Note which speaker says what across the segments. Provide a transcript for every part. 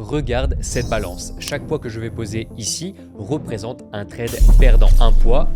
Speaker 1: Regarde cette balance. Chaque poids que je vais poser ici représente un trade perdant. Un poids,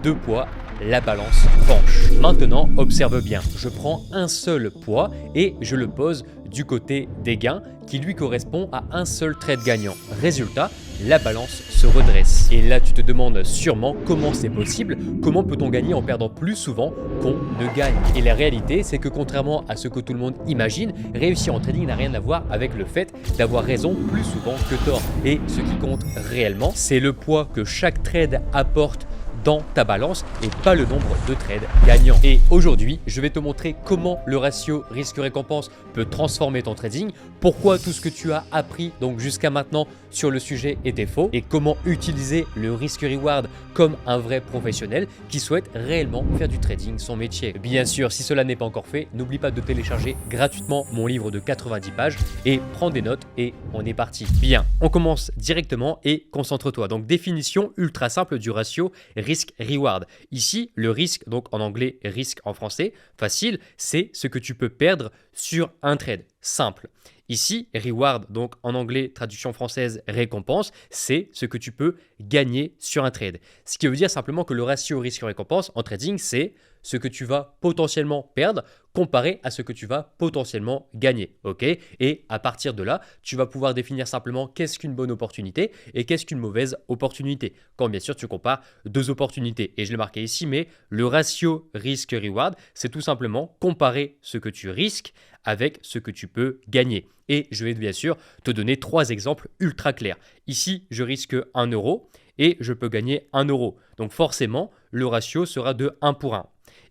Speaker 1: deux poids, la balance penche. Maintenant, observe bien. Je prends un seul poids et je le pose du côté des gains qui lui correspond à un seul trade gagnant. Résultat, la balance se redresse. Et là, tu te demandes sûrement comment c'est possible, comment peut-on gagner en perdant plus souvent qu'on ne gagne. Et la réalité, c'est que contrairement à ce que tout le monde imagine, réussir en trading n'a rien à voir avec le fait d'avoir raison plus souvent que tort. Et ce qui compte réellement, c'est le poids que chaque trade apporte dans ta balance et pas le nombre de trades gagnants. Et aujourd'hui, je vais te montrer comment le ratio risque-récompense peut transformer ton trading, pourquoi tout ce que tu as appris donc jusqu'à maintenant sur le sujet était faux et comment utiliser le risque-reward comme un vrai professionnel qui souhaite réellement faire du trading son métier. Bien sûr, si cela n'est pas encore fait, n'oublie pas de télécharger gratuitement mon livre de 90 pages et prends des notes et on est parti. Bien, on commence directement et concentre-toi. Donc définition ultra simple du ratio risque-reward. Ici, le risque, donc en anglais risque en français, facile, c'est ce que tu peux perdre sur un trade. Simple. Ici, reward, donc en anglais, traduction française, récompense, c'est ce que tu peux gagner sur un trade. Ce qui veut dire simplement que le ratio risque-récompense en trading, c'est ce que tu vas potentiellement perdre comparé à ce que tu vas potentiellement gagner. Ok ? Et à partir de là, tu vas pouvoir définir simplement qu'est-ce qu'une bonne opportunité et qu'est-ce qu'une mauvaise opportunité. Quand bien sûr tu compares deux opportunités. Et je l'ai marqué ici, mais le ratio risque-reward, c'est tout simplement comparer ce que tu risques avec ce que tu peux gagner. Et je vais bien sûr te donner trois exemples ultra clairs. Ici, je risque 1 euro et je peux gagner 1 euro. Donc forcément, le ratio sera de 1 pour 1.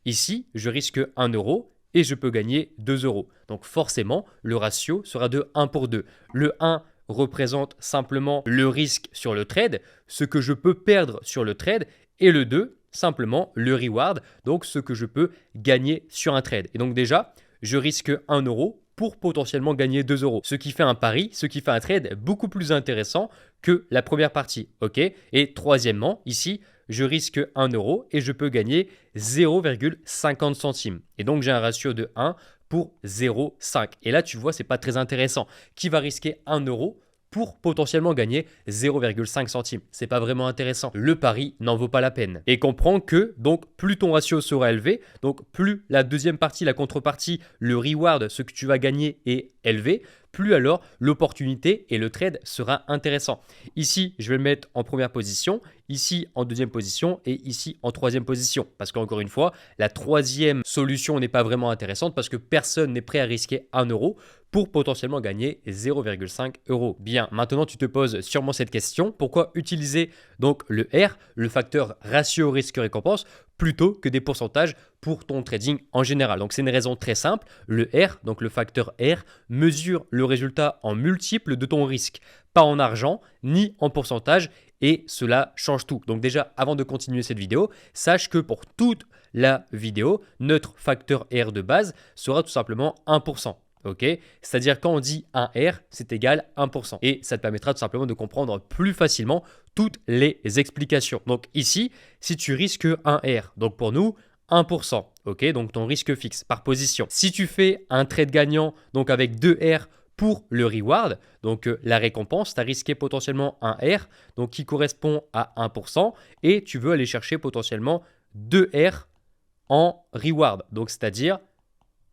Speaker 1: Ici, je risque 1 euro et je peux gagner 2 euros. Donc forcément, le ratio sera de 1 pour 2. Le 1 représente simplement le risque sur le trade, ce que je peux perdre sur le trade, et le 2, simplement le reward, donc ce que je peux gagner sur un trade. Et donc déjà, je risque 1 euro pour potentiellement gagner 2 euros. Ce qui fait un pari, ce qui fait un trade beaucoup plus intéressant que la première partie. Ok ? Et troisièmement, ici, je risque 1 euro et je peux gagner 0,50 centimes. Et donc, j'ai un ratio de 1 pour 0,5. Et là, tu vois, ce n'est pas très intéressant. Qui va risquer 1 euro pour potentiellement gagner 0,5 centimes. C'est pas vraiment intéressant. Le pari n'en vaut pas la peine. Et comprends que donc plus ton ratio sera élevé, donc plus la deuxième partie, la contrepartie, le reward, ce que tu vas gagner est élevé, plus alors l'opportunité et le trade sera intéressant. Ici, je vais le mettre en première position, ici en deuxième position et ici en troisième position. Parce qu'encore une fois, la troisième solution n'est pas vraiment intéressante parce que personne n'est prêt à risquer 1 euro pour potentiellement gagner 0,5 euros. Bien, maintenant tu te poses sûrement cette question. Pourquoi utiliser donc le R, le facteur ratio risque-récompense, plutôt que des pourcentages pour ton trading en général? Donc c'est une raison très simple. Le R, donc le facteur R, mesure le résultat en multiple de ton risque, pas en argent ni en pourcentage, et cela change tout. Donc déjà, avant de continuer cette vidéo, sache que pour toute la vidéo, notre facteur R de base sera tout simplement 1%. Ok, c'est-à-dire quand on dit 1R, c'est égal 1%. Et ça te permettra tout simplement de comprendre plus facilement toutes les explications. Donc ici, si tu risques 1R, donc pour nous, 1%. Ok, donc ton risque fixe par position. Si tu fais un trade gagnant, donc avec 2R pour le reward, donc la récompense, tu as risqué potentiellement 1R, donc qui correspond à 1%, et tu veux aller chercher potentiellement 2R en reward, donc c'est-à-dire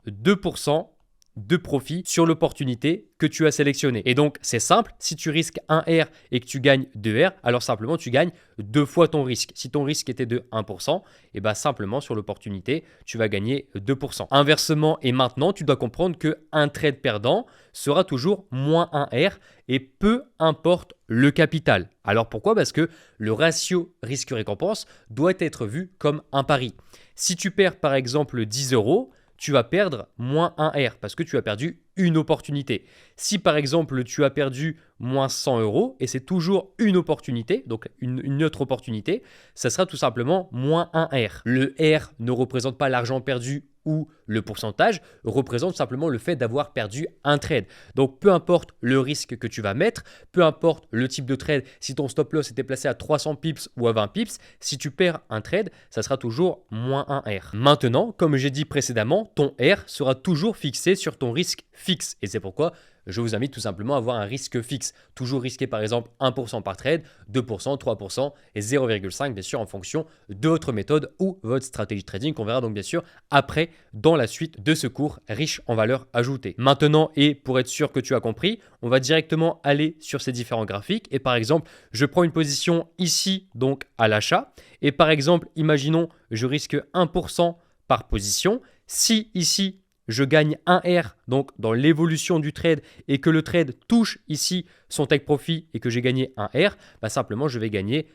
Speaker 1: 2% de profit sur l'opportunité que tu as sélectionnée. Et donc, c'est simple, si tu risques 1R et que tu gagnes 2R, alors simplement, tu gagnes 2 fois ton risque. Si ton risque était de 1%, et bien simplement, sur l'opportunité, tu vas gagner 2%. Inversement, et maintenant, tu dois comprendre qu'un trade perdant sera toujours moins 1R et peu importe le capital. Alors pourquoi ? Parce que le ratio risque-récompense doit être vu comme un pari. Si tu perds par exemple 10 euros, tu vas perdre moins 1R parce que tu as perdu une opportunité. Si par exemple tu as perdu moins 100 euros et c'est toujours une opportunité, donc une autre opportunité, ça sera tout simplement moins 1R. Le R ne représente pas l'argent perdu ou le pourcentage, représente simplement le fait d'avoir perdu un trade. Donc peu importe le risque que tu vas mettre, peu importe le type de trade, si ton stop loss était placé à 300 pips ou à 20 pips, si tu perds un trade, ça sera toujours moins 1R. Maintenant, comme j'ai dit précédemment, ton R sera toujours fixé sur ton risque fixe et c'est pourquoi je vous invite tout simplement à avoir un risque fixe. Toujours risquer par exemple 1% par trade, 2%, 3% et 0,5% bien sûr en fonction de votre méthode ou votre stratégie de trading qu'on verra donc bien sûr après dans la suite de ce cours riche en valeur ajoutée. Maintenant, et pour être sûr que tu as compris, on va directement aller sur ces différents graphiques et par exemple, je prends une position ici donc à l'achat et par exemple, imaginons je risque 1% par position. Si ici, je gagne un R donc dans l'évolution du trade et que le trade touche ici son take profit et que j'ai gagné un R, bah simplement je vais gagner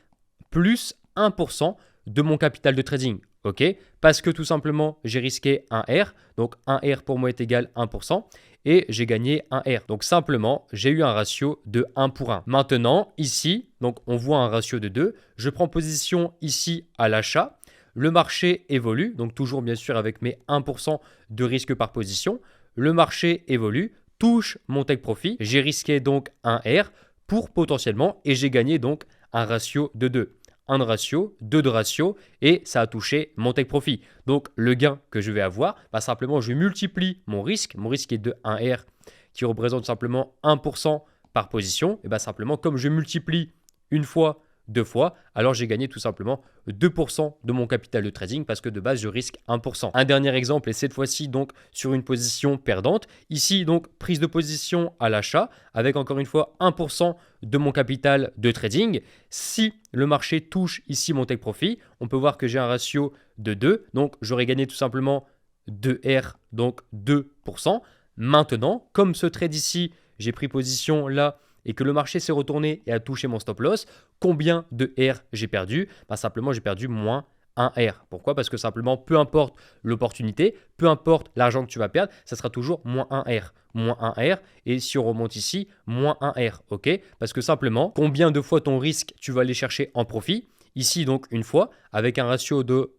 Speaker 1: plus 1% de mon capital de trading. Ok, parce que tout simplement j'ai risqué un R, donc un R pour moi est égal à 1% et j'ai gagné un R. Donc simplement j'ai eu un ratio de 1 pour 1. Maintenant ici, donc on voit un ratio de 2, je prends position ici à l'achat. Le marché évolue, donc toujours bien sûr avec mes 1% de risque par position. Le marché évolue, touche mon take profit. J'ai risqué donc un R pour potentiellement et j'ai gagné donc un ratio de 2. 1 de ratio, 2 de ratio et ça a touché mon take profit. Donc le gain que je vais avoir, bah simplement je multiplie mon risque. Mon risque est de 1 R qui représente simplement 1% par position. Et bah simplement comme je multiplie une fois, 2 fois, alors j'ai gagné tout simplement 2% de mon capital de trading parce que de base je risque 1%. Un dernier exemple et cette fois-ci donc sur une position perdante. Ici donc prise de position à l'achat avec encore une fois 1% de mon capital de trading. Si le marché touche ici mon take profit, on peut voir que j'ai un ratio de 2, donc j'aurais gagné tout simplement 2R, donc 2%. Maintenant, comme ce trade ici, j'ai pris position là, et que le marché s'est retourné et a touché mon stop loss, combien de R j'ai perdu? Simplement, j'ai perdu moins 1 R. Pourquoi? Parce que simplement, peu importe l'opportunité, peu importe l'argent que tu vas perdre, ça sera toujours moins 1 R. Moins 1 R. Et si on remonte ici, moins 1 R. OK? Parce que simplement, combien de fois ton risque tu vas aller chercher en profit? Ici, donc, une fois, avec un ratio de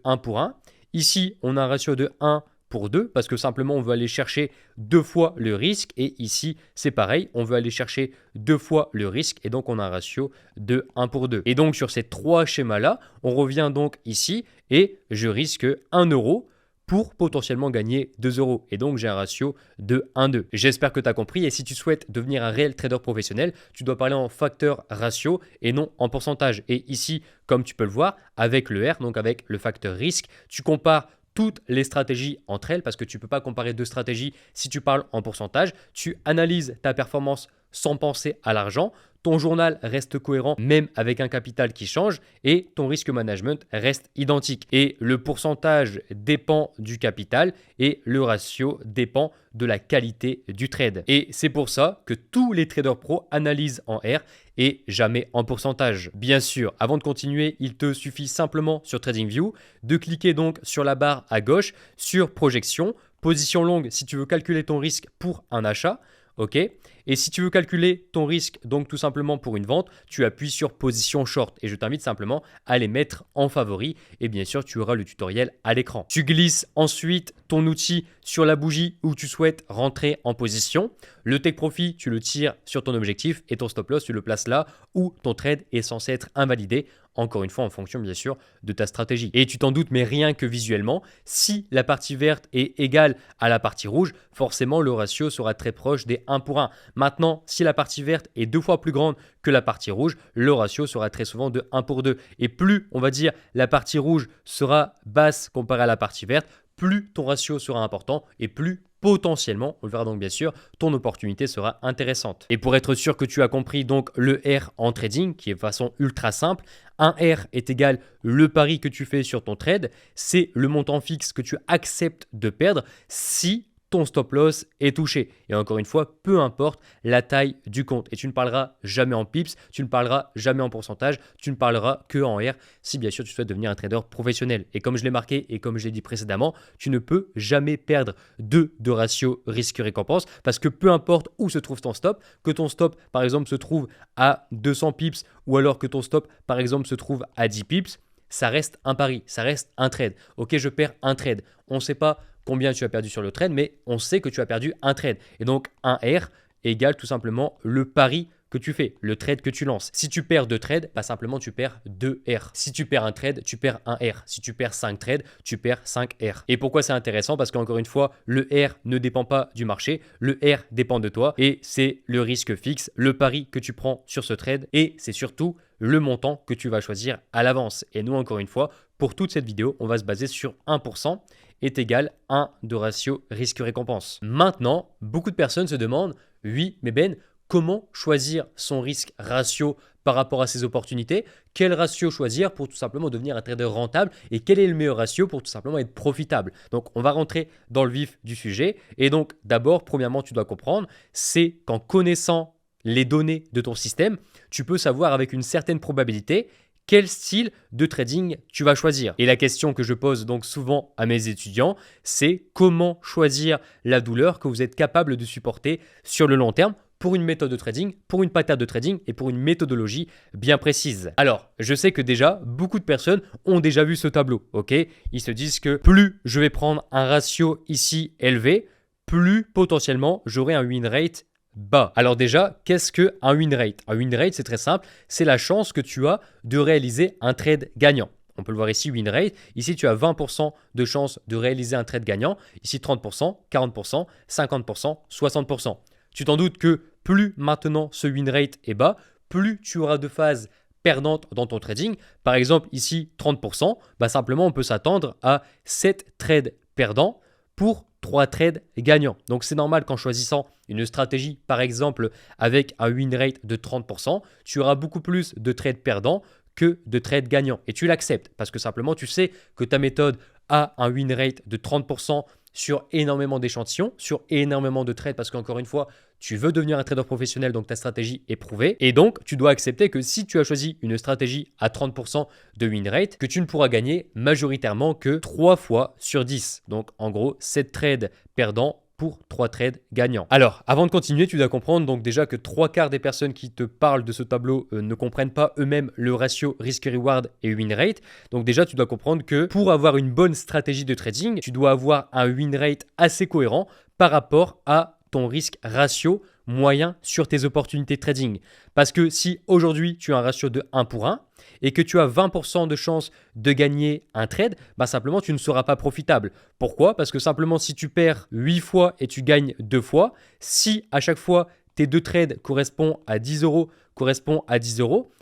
Speaker 1: 1 pour 1. Ici, on a un ratio de 1 pour 2 parce que simplement on veut aller chercher 2 fois le risque et ici c'est pareil, on veut aller chercher 2 fois le risque et donc on a un ratio de 1 pour 2. Et donc sur ces trois schémas là, on revient donc ici et je risque 1 euro pour potentiellement gagner 2 euros. Et donc, j'ai un ratio de 1,2. J'espère que tu as compris. Et si tu souhaites devenir un réel trader professionnel, tu dois parler en facteur ratio et non en pourcentage. Et ici, comme tu peux le voir, avec le R, donc avec le facteur risque, tu compares toutes les stratégies entre elles parce que tu ne peux pas comparer deux stratégies si tu parles en pourcentage. Tu analyses ta performance sans penser à l'argent. Ton journal reste cohérent même avec un capital qui change et ton risque management reste identique. Et le pourcentage dépend du capital et le ratio dépend de la qualité du trade. Et c'est pour ça que tous les traders pros analysent en R et jamais en pourcentage. Bien sûr, avant de continuer, il te suffit simplement sur TradingView de cliquer donc sur la barre à gauche sur projection, position longue si tu veux calculer ton risque pour un achat. OK. Et si tu veux calculer ton risque, donc tout simplement pour une vente, tu appuies sur position short et je t'invite simplement à les mettre en favori et bien sûr, tu auras le tutoriel à l'écran. Tu glisses ensuite ton outil sur la bougie où tu souhaites rentrer en position. Le take profit, tu le tires sur ton objectif et ton stop loss, tu le places là où ton trade est censé être invalidé. Encore une fois, en fonction bien sûr de ta stratégie. Et tu t'en doutes, mais rien que visuellement, si la partie verte est égale à la partie rouge, forcément le ratio sera très proche des 1 pour 1. Maintenant, si la partie verte est 2 fois plus grande que la partie rouge, le ratio sera très souvent de 1 pour 2. Et plus, on va dire, la partie rouge sera basse comparée à la partie verte, plus ton ratio sera important et plus potentiellement, on le verra donc bien sûr, ton opportunité sera intéressante. Et pour être sûr que tu as compris donc le R en trading, qui est de façon ultra simple, un R est égal le pari que tu fais sur ton trade, c'est le montant fixe que tu acceptes de perdre si ton stop loss est touché. Et encore une fois, peu importe la taille du compte. Et tu ne parleras jamais en pips, tu ne parleras jamais en pourcentage, tu ne parleras que en R si bien sûr tu souhaites devenir un trader professionnel. Et comme je l'ai marqué et comme je l'ai dit précédemment, tu ne peux jamais perdre de ratio risque-récompense parce que peu importe où se trouve ton stop, que ton stop par exemple se trouve à 200 pips ou alors que ton stop par exemple se trouve à 10 pips, ça reste un pari, ça reste un trade. Ok, je perds un trade. On ne sait pas combien tu as perdu sur le trade, mais on sait que tu as perdu un trade. Et donc, un R égale tout simplement le pari que tu fais, le trade que tu lances. Si tu perds 2 trades, bah simplement tu perds 2 R. Si tu perds un trade, tu perds 1 R. Si tu perds 5 trades, tu perds 5 R. Et pourquoi c'est intéressant? Parce qu'encore une fois, le R ne dépend pas du marché, le R dépend de toi et c'est le risque fixe, le pari que tu prends sur ce trade et c'est surtout le montant que tu vas choisir à l'avance. Et nous, encore une fois, pour toute cette vidéo, on va se baser sur 1% est égal à 1 de ratio risque-récompense. Maintenant, beaucoup de personnes se demandent, oui, mais Ben, comment choisir son risque ratio par rapport à ses opportunités? Quel ratio choisir pour tout simplement devenir un trader rentable? Et quel est le meilleur ratio pour tout simplement être profitable? Donc, on va rentrer dans le vif du sujet. Et donc, d'abord, premièrement, tu dois comprendre, c'est qu'en connaissant les données de ton système, tu peux savoir avec une certaine probabilité quel style de trading tu vas choisir. Et la question que je pose donc souvent à mes étudiants, c'est comment choisir la douleur que vous êtes capable de supporter sur le long terme pour une méthode de trading, pour une pattern de trading et pour une méthodologie bien précise. Alors, je sais que déjà, beaucoup de personnes ont déjà vu ce tableau, ok? Ils se disent que plus je vais prendre un ratio ici élevé, plus potentiellement j'aurai un win rate bas. Alors déjà, qu'est-ce qu'un win rate? Un win rate, c'est très simple, c'est la chance que tu as de réaliser un trade gagnant. On peut le voir ici, win rate. Ici, tu as 20% de chance de réaliser un trade gagnant. Ici, 30%, 40%, 50%, 60%. Tu t'en doutes que plus maintenant ce win rate est bas, plus tu auras de phases perdantes dans ton trading. Par exemple, ici, 30%, bah simplement, on peut s'attendre à 7 trades perdants pour 3 trades gagnants. Donc, c'est normal qu'en choisissant une stratégie, par exemple, avec un win rate de 30%, tu auras beaucoup plus de trades perdants que de trades gagnants. Et tu l'acceptes parce que simplement, tu sais que ta méthode a un win rate de 30% sur énormément d'échantillons, sur énormément de trades parce qu'encore une fois, tu veux devenir un trader professionnel, donc ta stratégie est prouvée. Et donc, tu dois accepter que si tu as choisi une stratégie à 30% de win rate, que tu ne pourras gagner majoritairement que 3 fois sur 10. Donc, en gros, 7 trades perdants pour 3 trades gagnants. Alors, avant de continuer, tu dois comprendre donc déjà que 3/4 des personnes qui te parlent de ce tableau ne comprennent pas eux-mêmes le ratio risk-reward et win rate. Donc déjà, tu dois comprendre que pour avoir une bonne stratégie de trading, tu dois avoir un win rate assez cohérent par rapport à ton risque ratio moyen sur tes opportunités de trading. Parce que si aujourd'hui tu as un ratio de 1 pour 1 et que tu as 20% de chance de gagner un trade, bah simplement tu ne seras pas profitable. Pourquoi? Parce que simplement si tu perds 8 fois et tu gagnes 2 fois, si à chaque fois tes 2 trades correspondent à 10 euros,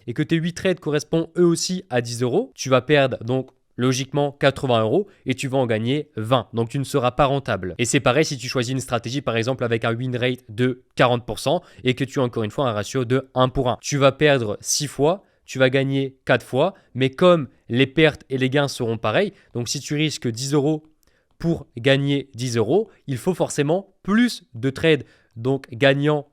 Speaker 1: et que tes 8 trades correspondent eux aussi à 10 euros, tu vas perdre donc logiquement 80 euros et tu vas en gagner 20. Donc tu ne seras pas rentable. Et c'est pareil si tu choisis une stratégie par exemple avec un win rate de 40% et que tu as encore une fois un ratio de 1 pour 1. Tu vas perdre 6 fois, tu vas gagner 4 fois, mais comme les pertes et les gains seront pareils, donc si tu risques 10 euros pour gagner 10 euros, il faut forcément plus de trades donc gagnants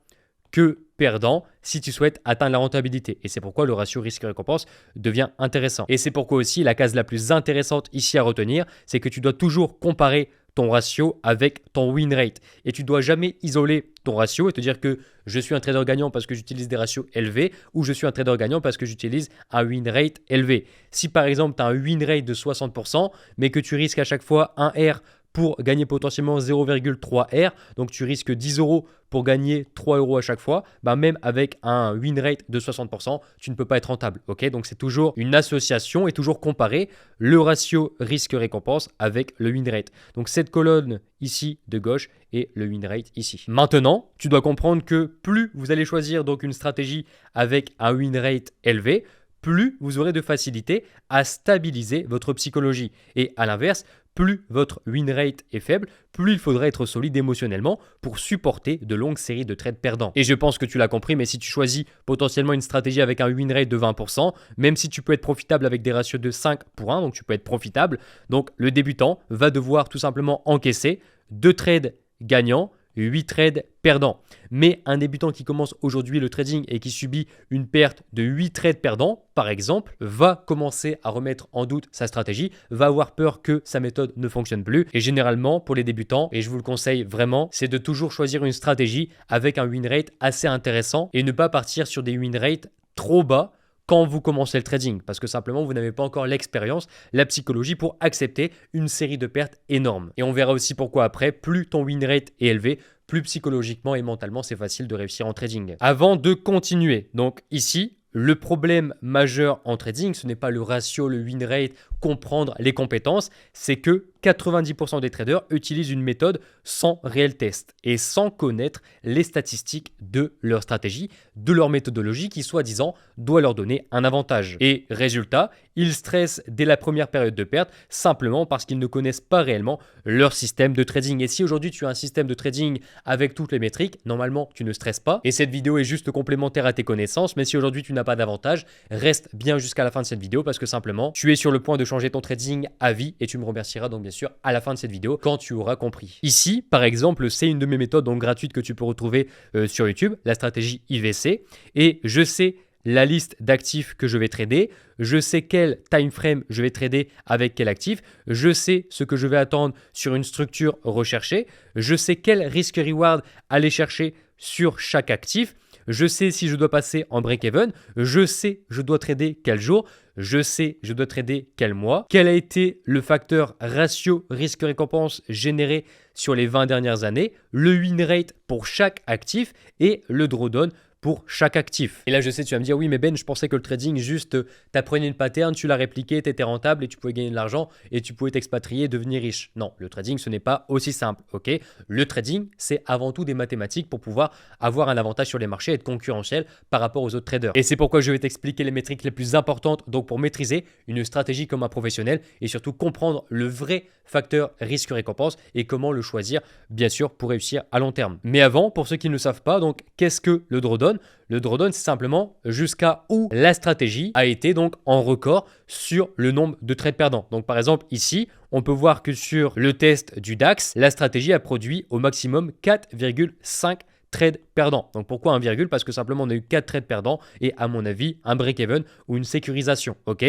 Speaker 1: que perdant si tu souhaites atteindre la rentabilité. Et c'est pourquoi le ratio risque-récompense devient intéressant. Et c'est pourquoi aussi la case la plus intéressante ici à retenir, c'est que tu dois toujours comparer ton ratio avec ton win rate. Et tu ne dois jamais isoler ton ratio et te dire que je suis un trader gagnant parce que j'utilise des ratios élevés ou je suis un trader gagnant parce que j'utilise un win rate élevé. Si par exemple tu as un win rate de 60% mais que tu risques à chaque fois un R pour gagner potentiellement 0,3 R, donc tu risques 10 euros pour gagner 3 euros à chaque fois, bah même avec un win rate de 60%, tu ne peux pas être rentable. Ok, donc c'est toujours une association et toujours comparer le ratio risque-récompense avec le win rate. Donc cette colonne ici de gauche et le win rate ici. Maintenant, tu dois comprendre que plus vous allez choisir donc une stratégie avec un win rate élevé, plus vous aurez de facilité à stabiliser votre psychologie. Et à l'inverse, plus votre win rate est faible, plus il faudra être solide émotionnellement pour supporter de longues séries de trades perdants. Et je pense que tu l'as compris, mais si tu choisis potentiellement une stratégie avec un win rate de 20%, même si tu peux être profitable avec des ratios de 5 pour 1, donc tu peux être profitable, donc le débutant va devoir tout simplement encaisser 2 trades gagnants, 8 trades perdants. Mais un débutant qui commence aujourd'hui le trading et qui subit une perte de 8 trades perdants, par exemple, va commencer à remettre en doute sa stratégie, va avoir peur que sa méthode ne fonctionne plus. Et généralement, pour les débutants, et je vous le conseille vraiment, c'est de toujours choisir une stratégie avec un win rate assez intéressant et ne pas partir sur des win rates trop bas quand vous commencez le trading, parce que simplement vous n'avez pas encore l'expérience, la psychologie pour accepter une série de pertes énormes. Et on verra aussi pourquoi après, plus ton win rate est élevé, plus psychologiquement et mentalement c'est facile de réussir en trading. Avant de continuer, donc ici, le problème majeur en trading, ce n'est pas le ratio, le win rate, comprendre les compétences, c'est que 90% des traders utilisent une méthode sans réel test et sans connaître les statistiques de leur stratégie, de leur méthodologie qui, soi-disant, doit leur donner un avantage. Et résultat, ils stressent dès la première période de perte simplement parce qu'ils ne connaissent pas réellement leur système de trading. Et si aujourd'hui tu as un système de trading avec toutes les métriques, normalement tu ne stresses pas. Et cette vidéo est juste complémentaire à tes connaissances, mais si aujourd'hui tu n'as pas d'avantage, reste bien jusqu'à la fin de cette vidéo parce que simplement tu es sur le point de changer ton trading à vie et tu me remercieras donc bien sûr à la fin de cette vidéo quand tu auras compris. Ici, par exemple, c'est une de mes méthodes donc gratuites que tu peux retrouver sur YouTube, la stratégie IVC, et je sais la liste d'actifs que je vais trader, je sais quel time frame je vais trader avec quel actif, je sais ce que je vais attendre sur une structure recherchée, je sais quel risque-reward aller chercher sur chaque actif, je sais si je dois passer en break-even, je sais je dois trader quel jour, je sais je dois trader quel mois, quel a été le facteur ratio risque-récompense généré sur les 20 dernières années, le win rate pour chaque actif et le drawdown pour chaque actif. Et là, je sais, tu vas me dire, oui, mais Ben, je pensais que le trading, juste, t'apprenais une pattern, tu la répliquais, t'étais rentable et tu pouvais gagner de l'argent et tu pouvais t'expatrier et devenir riche. Non, le trading, ce n'est pas aussi simple, ok? Le trading, c'est avant tout des mathématiques pour pouvoir avoir un avantage sur les marchés et être concurrentiel par rapport aux autres traders. Et c'est pourquoi je vais t'expliquer les métriques les plus importantes, donc pour maîtriser une stratégie comme un professionnel et surtout comprendre le vrai facteur risque-récompense et comment le choisir, bien sûr, pour réussir à long terme. Mais avant, pour ceux qui ne le savent pas, donc, qu'est-ce que le drawdown? Le drawdown, c'est simplement jusqu'à où la stratégie a été donc en record sur le nombre de trades perdants. Donc par exemple ici, on peut voir que sur le test du DAX, la stratégie a produit au maximum 4,5 trades perdants. Donc pourquoi un virgule? Parce que simplement on a eu 4 trades perdants et à mon avis un break-even ou une sécurisation. Ok?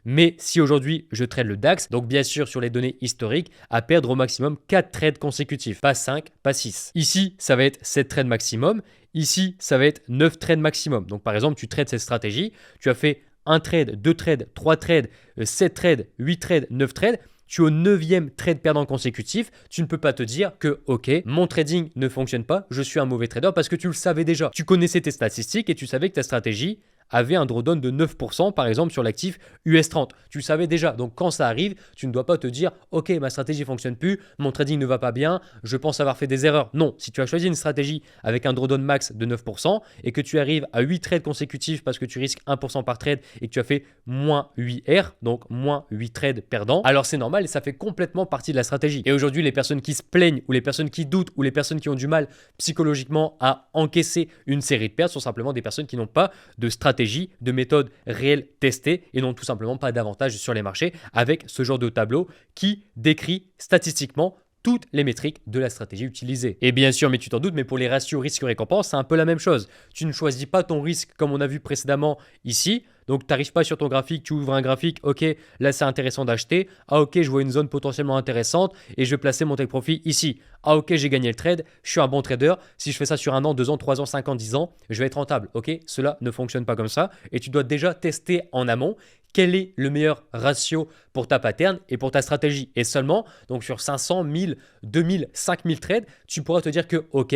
Speaker 1: Mais si aujourd'hui je trade le DAX, donc bien sûr sur les données historiques, à perdre au maximum 4 trades consécutifs, pas 5, pas 6. Ici, ça va être 7 trades maximum. Ici, ça va être 9 trades maximum. Donc par exemple, tu trades cette stratégie, tu as fait 1 trade, 2 trades, 3 trades, 7 trades, 8 trades, 9 trades. Tu es au 9e trade perdant consécutif, tu ne peux pas te dire que ok, mon trading ne fonctionne pas, je suis un mauvais trader parce que tu le savais déjà. Tu connaissais tes statistiques et tu savais que ta stratégie avait un drawdown de 9% par exemple sur l'actif US30. Tu le savais déjà. Donc quand ça arrive, tu ne dois pas te dire ok, ma stratégie ne fonctionne plus, mon trading ne va pas bien, je pense avoir fait des erreurs. Non, si tu as choisi une stratégie avec un drawdown max de 9% et que tu arrives à 8 trades consécutifs parce que tu risques 1% par trade et que tu as fait moins 8 R, donc moins 8 trades perdants, alors c'est normal et ça fait complètement partie de la stratégie. Et aujourd'hui, les personnes qui se plaignent ou les personnes qui doutent ou les personnes qui ont du mal psychologiquement à encaisser une série de pertes sont simplement des personnes qui n'ont pas de stratégie, de méthode réelle testée et n'ont tout simplement pas d'avantage sur les marchés avec ce genre de tableau qui décrit statistiquement toutes les métriques de la stratégie utilisée. Et bien sûr, mais tu t'en doutes, mais pour les ratios risque-récompense, c'est un peu la même chose. Tu ne choisis pas ton risque comme on a vu précédemment ici. Donc, tu n'arrives pas sur ton graphique, tu ouvres un graphique, ok, là c'est intéressant d'acheter. Ah ok, je vois une zone potentiellement intéressante et je vais placer mon take profit ici. Ah ok, j'ai gagné le trade, je suis un bon trader. Si je fais ça sur 1 an, 2 ans, 3 ans, 5 ans, 10 ans, je vais être rentable. Ok, cela ne fonctionne pas comme ça et tu dois déjà tester en amont quel est le meilleur ratio pour ta pattern et pour ta stratégie. Et seulement, donc sur 500, 1000, 2000, 5000 trades, tu pourras te dire que ok,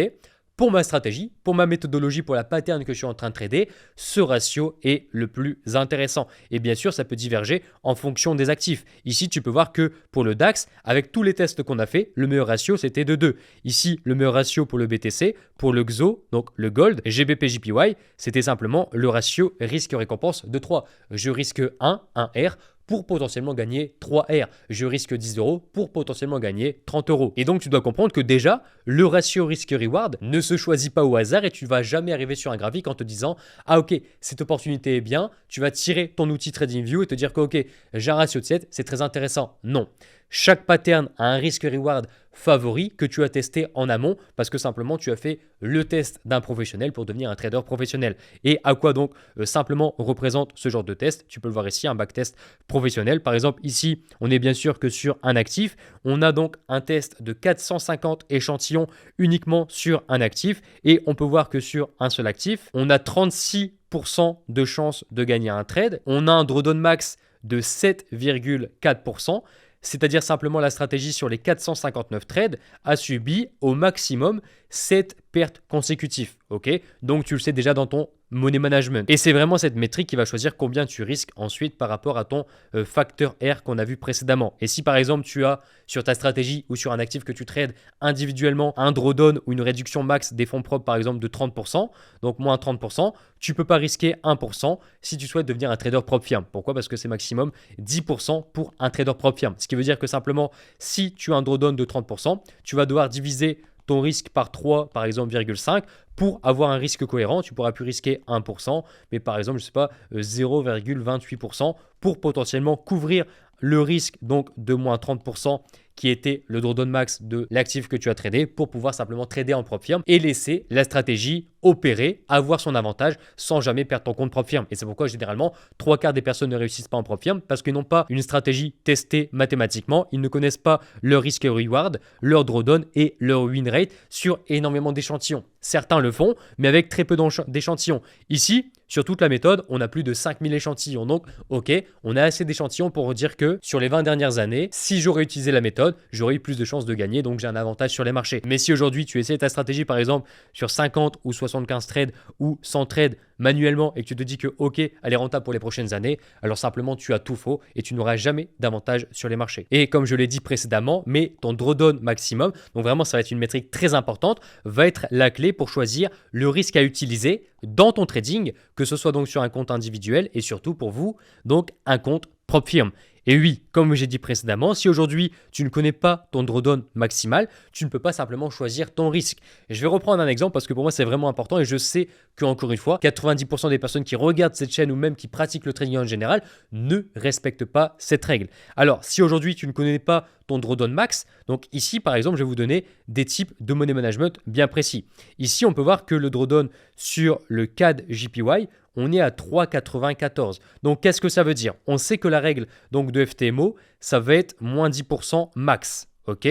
Speaker 1: pour ma stratégie, pour ma méthodologie, pour la pattern que je suis en train de trader, ce ratio est le plus intéressant. Et bien sûr, ça peut diverger en fonction des actifs. Ici, tu peux voir que pour le DAX, avec tous les tests qu'on a fait, le meilleur ratio, c'était de 2. Ici, le meilleur ratio pour le BTC, pour le XO, donc le Gold, GBP/JPY, c'était simplement le ratio risque-récompense de 3. Je risque 1 R, pour potentiellement gagner 3 R. Je risque 10 euros pour potentiellement gagner 30 euros. Et donc, tu dois comprendre que déjà, le ratio risque-reward ne se choisit pas au hasard et tu ne vas jamais arriver sur un graphique en te disant « Ah ok, cette opportunité est bien ». Tu vas tirer ton outil TradingView et te dire que ok, j'ai un ratio de 7, c'est très intéressant. Non. Chaque pattern a un risque-reward favori que tu as testé en amont parce que simplement tu as fait le test d'un professionnel pour devenir un trader professionnel. Et à quoi donc simplement représente ce genre de test? Tu peux le voir ici, un backtest professionnel. Par exemple, ici, on est bien sûr que sur un actif. On a donc un test de 450 échantillons uniquement sur un actif et on peut voir que sur un seul actif, on a 36% de chance de gagner un trade. On a un drawdown max de 7,4%. c'est-à-dire simplement la stratégie sur les 459 trades, a subi au maximum 7 pertes consécutives. Ok, donc tu le sais déjà dans ton money management. Et c'est vraiment cette métrique qui va choisir combien tu risques ensuite par rapport à ton facteur R qu'on a vu précédemment. Et si par exemple tu as sur ta stratégie ou sur un actif que tu trades individuellement un drawdown ou une réduction max des fonds propres par exemple de 30%, donc moins 30%, tu ne peux pas risquer 1% si tu souhaites devenir un trader propre firme. Pourquoi? Parce que c'est maximum 10% pour un trader propre firme. Ce qui veut dire que simplement si tu as un drawdown de 30%, tu vas devoir diviser ton risque par 3, par exemple, 0,5 pour avoir un risque cohérent. Tu pourras plus risquer 1%, mais par exemple, je ne sais pas, 0,28% pour potentiellement couvrir le risque donc de moins 30% qui était le drawdown max de l'actif que tu as tradé pour pouvoir simplement trader en propre firme et laisser la stratégie opérer, avoir son avantage sans jamais perdre ton compte propre firme. Et c'est pourquoi généralement 3/4 des personnes ne réussissent pas en propre firme parce qu'ils n'ont pas une stratégie testée mathématiquement, ils ne connaissent pas leur risque reward, leur drawdown et leur win rate sur énormément d'échantillons. Certains le font, mais avec très peu d'échantillons. Ici, sur toute la méthode, on a plus de 5000 échantillons. Donc, ok, on a assez d'échantillons pour dire que sur les 20 dernières années, si j'aurais utilisé la méthode, j'aurais eu plus de chances de gagner. Donc, j'ai un avantage sur les marchés. Mais si aujourd'hui, tu essaies ta stratégie, par exemple, sur 50 ou 75 trades ou 100 trades manuellement et que tu te dis que, ok, elle est rentable pour les prochaines années, alors simplement, tu as tout faux et tu n'auras jamais d'avantage sur les marchés. Et comme je l'ai dit précédemment, mais ton drawdown maximum, donc vraiment, ça va être une métrique très importante, va être la clé pour choisir le risque à utiliser dans ton trading, que ce soit donc sur un compte individuel et surtout pour vous, donc un compte propre firme. Et oui, comme j'ai dit précédemment, si aujourd'hui tu ne connais pas ton drawdown maximal, tu ne peux pas simplement choisir ton risque. Et je vais reprendre un exemple parce que pour moi c'est vraiment important et je sais que encore une fois, 90% des personnes qui regardent cette chaîne ou même qui pratiquent le trading en général ne respectent pas cette règle. Alors si aujourd'hui tu ne connais pas ton drawdown max, donc ici par exemple je vais vous donner des types de money management bien précis. Ici on peut voir que le drawdown sur le CAD JPY, on est à 3,94. Donc, qu'est-ce que ça veut dire? On sait que la règle donc, de FTMO, ça va être moins 10% max. OK?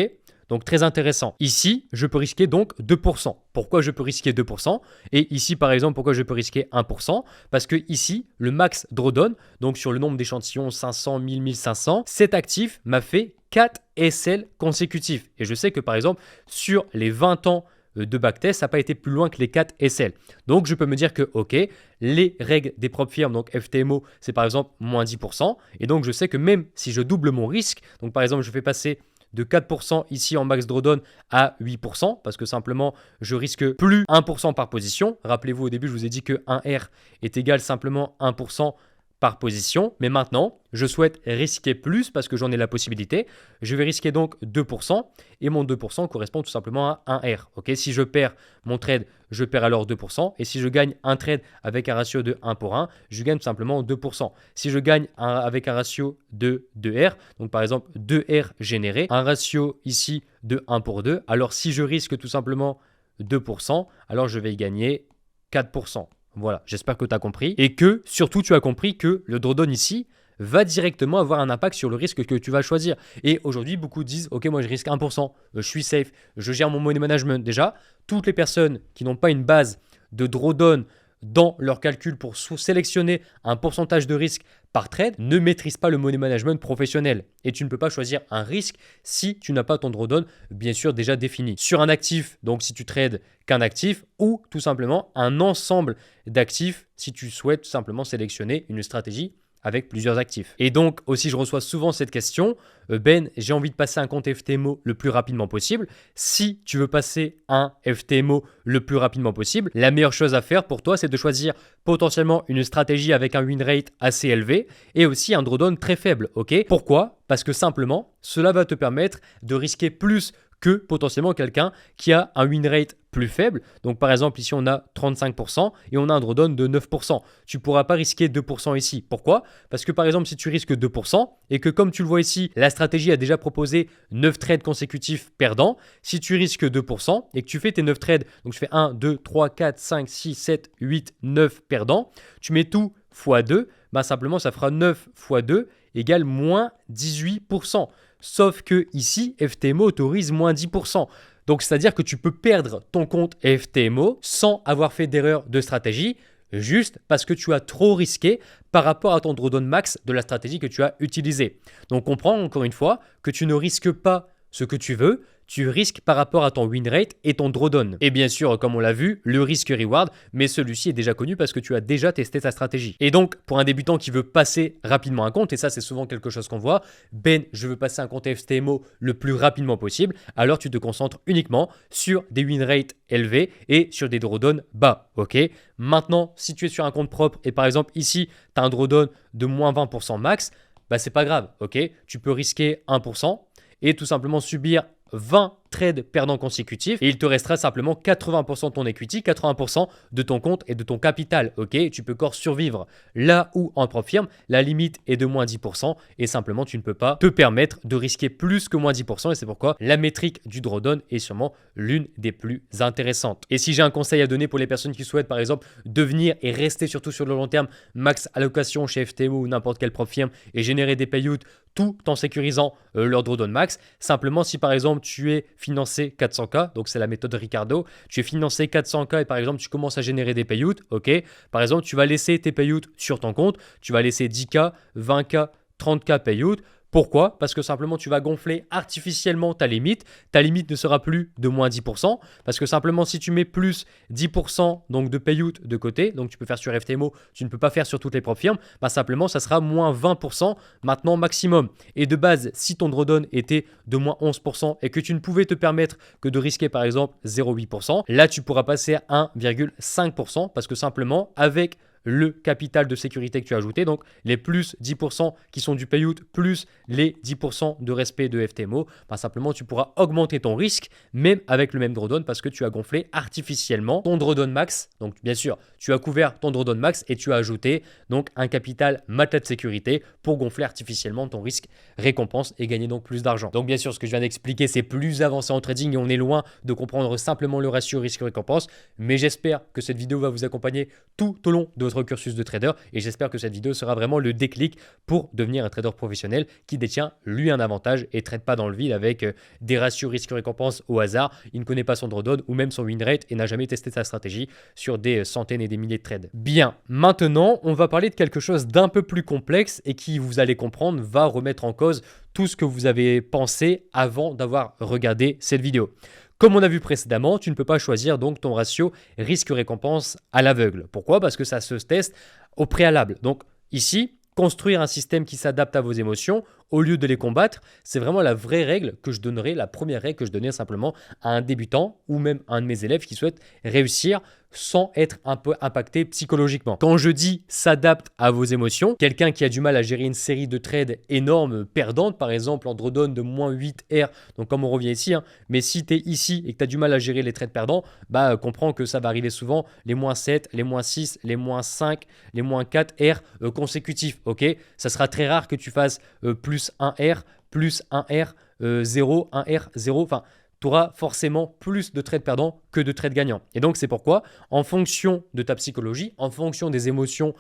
Speaker 1: Donc, très intéressant. Ici, je peux risquer donc 2%. Pourquoi je peux risquer 2%? Et ici, par exemple, pourquoi je peux risquer 1%? Parce que ici, le max drawdown, donc sur le nombre d'échantillons 500, 1000, 1500, cet actif m'a fait 4 SL consécutifs. Et je sais que, par exemple, sur les 20 ans de backtest, ça n'a pas été plus loin que les 4 SL. Donc, je peux me dire que, ok, les règles des propres firmes, donc FTMO, c'est par exemple moins 10%. Et donc, je sais que même si je double mon risque, donc par exemple, je fais passer de 4% ici en max drawdown à 8%, parce que simplement, je risque plus 1% par position. Rappelez-vous, au début, je vous ai dit que 1R est égal simplement 1% par position. Mais maintenant, je souhaite risquer plus parce que j'en ai la possibilité. Je vais risquer donc 2% et mon 2% correspond tout simplement à 1R. Okay, si je perds mon trade, je perds alors 2%. Et si je gagne un trade avec un ratio de 1 pour 1, je gagne tout simplement 2%. Si je gagne avec un ratio de 2R, donc par exemple 2R généré, un ratio ici de 1 pour 2, alors si je risque tout simplement 2%, alors je vais y gagner 4%. Voilà, j'espère que tu as compris et que surtout tu as compris que le drawdown ici va directement avoir un impact sur le risque que tu vas choisir. Et aujourd'hui, beaucoup disent « Ok, moi je risque 1%, je suis safe, je gère mon money management. » Déjà, toutes les personnes qui n'ont pas une base de drawdown dans leur calcul pour sélectionner un pourcentage de risque par trade ne maîtrisent pas le money management professionnel. Et tu ne peux pas choisir un risque si tu n'as pas ton drawdown bien sûr déjà défini. Sur un actif, donc si tu trades qu'un actif ou tout simplement un ensemble d'actifs si tu souhaites tout simplement sélectionner une stratégie avec plusieurs actifs. Et donc aussi je reçois souvent cette question, Ben, j'ai envie de passer un compte FTMO le plus rapidement possible. Si tu veux passer un FTMO le plus rapidement possible, la meilleure chose à faire pour toi, c'est de choisir potentiellement une stratégie avec un win rate assez élevé et aussi un drawdown très faible. Ok? Pourquoi? Parce que simplement, cela va te permettre de risquer plus que potentiellement quelqu'un qui a un win rate plus faible. Donc par exemple ici on a 35% et on a un drawdown de 9%. Tu ne pourras pas risquer 2% ici. Pourquoi? Parce que par exemple si tu risques 2% et que comme tu le vois ici, la stratégie a déjà proposé 9 trades consécutifs perdants, si tu risques 2% et que tu fais tes 9 trades, donc je fais 1, 2, 3, 4, 5, 6, 7, 8, 9 perdants, tu mets tout x 2, bah simplement ça fera 9 x 2 égale moins 18%. Sauf que ici, FTMO autorise moins 10%. Donc, c'est-à-dire que tu peux perdre ton compte FTMO sans avoir fait d'erreur de stratégie juste parce que tu as trop risqué par rapport à ton drawdown max de la stratégie que tu as utilisée. Donc comprends encore une fois que tu ne risques pas ce que tu veux, tu risques par rapport à ton win rate et ton drawdown. Et bien sûr, comme on l'a vu, le risque-reward, mais celui-ci est déjà connu parce que tu as déjà testé ta stratégie. Et donc, pour un débutant qui veut passer rapidement un compte, et ça c'est souvent quelque chose qu'on voit, Ben, je veux passer un compte FTMO le plus rapidement possible, alors tu te concentres uniquement sur des win rates élevés et sur des drawdowns bas, ok? Maintenant, si tu es sur un compte propre et par exemple ici, tu as un drawdown de moins 20% max, bah c'est pas grave, ok? Tu peux risquer 1% et tout simplement subir 20 trades perdants consécutifs et il te restera simplement 80% de ton equity, 80% de ton compte et de ton capital, ok? Tu peux encore survivre. Là où en prop firme, la limite est de moins 10% et simplement tu ne peux pas te permettre de risquer plus que moins 10% et c'est pourquoi la métrique du drawdown est sûrement l'une des plus intéressantes. Et si j'ai un conseil à donner pour les personnes qui souhaitent par exemple devenir et rester surtout sur le long terme max allocation chez FTMO ou n'importe quelle prop firme et générer des payouts tout en sécurisant leur drawdown max, simplement si par exemple tu es financé 400K, donc c'est la méthode Ricardo, tu es financé 400K et par exemple tu commences à générer des payouts, ok, par exemple tu vas laisser tes payouts sur ton compte, tu vas laisser 10K, 20K, 30K payouts. Pourquoi? Parce que simplement tu vas gonfler artificiellement ta limite ne sera plus de moins 10%, parce que simplement si tu mets plus 10% donc de payout de côté, donc tu peux faire sur FTMO, tu ne peux pas faire sur toutes les propres firmes, bah simplement ça sera moins 20% maintenant maximum. Et de base, si ton drawdown était de moins 11% et que tu ne pouvais te permettre que de risquer par exemple 0,8%, là tu pourras passer à 1,5% parce que simplement avec le capital de sécurité que tu as ajouté, donc les plus 10% qui sont du payout plus les 10% de respect de FTMO, bah simplement tu pourras augmenter ton risque même avec le même drawdown parce que tu as gonflé artificiellement ton drawdown max. Donc bien sûr, tu as couvert ton drawdown max et tu as ajouté donc un capital matelas de sécurité pour gonfler artificiellement ton risque récompense et gagner donc plus d'argent. Donc bien sûr, ce que je viens d'expliquer, c'est plus avancé en trading et on est loin de comprendre simplement le ratio risque-récompense, mais j'espère que cette vidéo va vous accompagner tout au long de votre cursus de trader et j'espère que cette vidéo sera vraiment le déclic pour devenir un trader professionnel qui détient lui un avantage et ne trade pas dans le vide avec des ratios risque-récompense au hasard. Il ne connaît pas son drawdown ou même son win rate et n'a jamais testé sa stratégie sur des centaines et des milliers de trades. Bien, maintenant on va parler de quelque chose d'un peu plus complexe et qui, vous allez comprendre, va remettre en cause tout ce que vous avez pensé avant d'avoir regardé cette vidéo. Comme on a vu précédemment, tu ne peux pas choisir donc ton ratio risque-récompense à l'aveugle. Pourquoi? Parce que ça se teste au préalable. Donc ici, construire un système qui s'adapte à vos émotions au lieu de les combattre, c'est vraiment la vraie règle que je donnerais, la première règle que je donnais simplement à un débutant ou même à un de mes élèves qui souhaite réussir sans être un peu impacté psychologiquement. Quand je dis s'adapte à vos émotions, quelqu'un qui a du mal à gérer une série de trades énormes, perdantes, par exemple en drawdown de moins 8 R, donc comme on revient ici, mais si tu es ici et que tu as du mal à gérer les trades perdants, bah comprends que ça va arriver souvent les moins 7, les moins 6, les moins 5, les moins 4 R consécutifs, ok? Ça sera très rare que tu fasses plus 1 R, plus 1 R, 0, 1 R, 0, enfin tu auras forcément plus de trades perdants que de trades gagnants. Et donc, c'est pourquoi, en fonction de ta psychologie, en fonction des émotions